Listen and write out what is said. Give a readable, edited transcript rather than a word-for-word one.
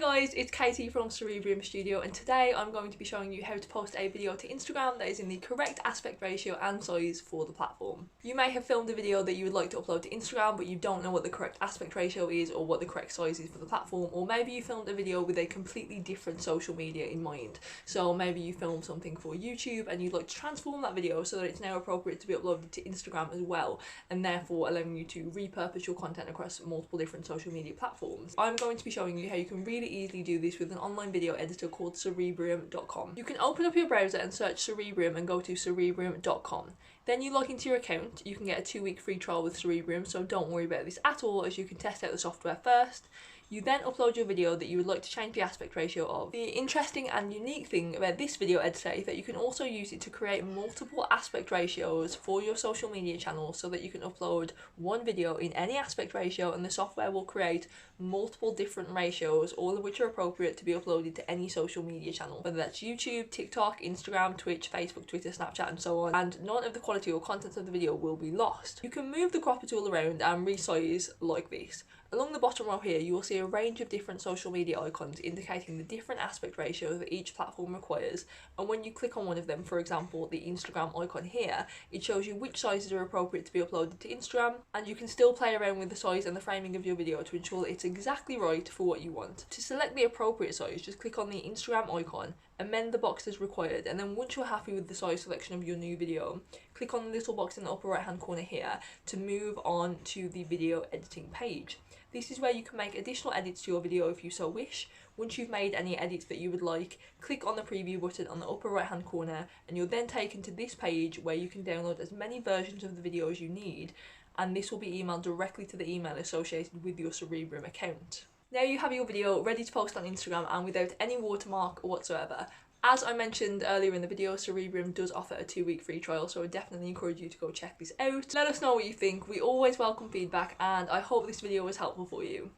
guys, it's Katie from Cerebrium Studio, and today I'm going to be showing you how to post a video to Instagram that is in the correct aspect ratio and size for the platform. You may have filmed a video that you would like to upload to Instagram, but you don't know what the correct aspect ratio is or what the correct size is for the platform, or maybe you filmed a video with a completely different social media in mind. So maybe you filmed something for YouTube and you'd like to transform that video so that it's now appropriate to be uploaded to Instagram as well, and therefore allowing you to repurpose your content across multiple different social media platforms. I'm going to be showing you how you can really easily do this with an online video editor called Cerebrium.com. You can open up your browser and search Cerebrium and go to Cerebrium.com. Then you log into your account. You can get a 2-week free trial with Cerebrium, so don't worry about this at all, as you can test out the software first. You then upload your video that you would like to change the aspect ratio of. The interesting and unique thing about this video editor is that you can also use it to create multiple aspect ratios for your social media channel, so that you can upload one video in any aspect ratio and the software will create multiple different ratios, all of which are appropriate to be uploaded to any social media channel, whether that's YouTube, TikTok, Instagram, Twitch, Facebook, Twitter, Snapchat and so on, and none of the quality or content of the video will be lost. You can move the cropper tool around and resize like this. Along the bottom row here, you will see a range of different social media icons indicating the different aspect ratios that each platform requires, and when you click on one of them, for example the Instagram icon here, it shows you which sizes are appropriate to be uploaded to Instagram, and you can still play around with the size and the framing of your video to ensure that it's exactly right for what you want. To select the appropriate size, just click on the Instagram icon, amend the box as required, and then once you're happy with the size selection of your new video, click on the little box in the upper right hand corner here to move on to the video editing page. This is where you can make additional edits to your video if you so wish. Once you've made any edits that you would like, click on the preview button on the upper right hand corner and you're then taken to this page where you can download as many versions of the video as you need, and this will be emailed directly to the email associated with your Cerebrium account. Now you have your video ready to post on Instagram and without any watermark whatsoever. As I mentioned earlier in the video, Cerebrium does offer a 2-week free trial, so I definitely encourage you to go check this out. Let us know what you think. We always welcome feedback, and I hope this video was helpful for you.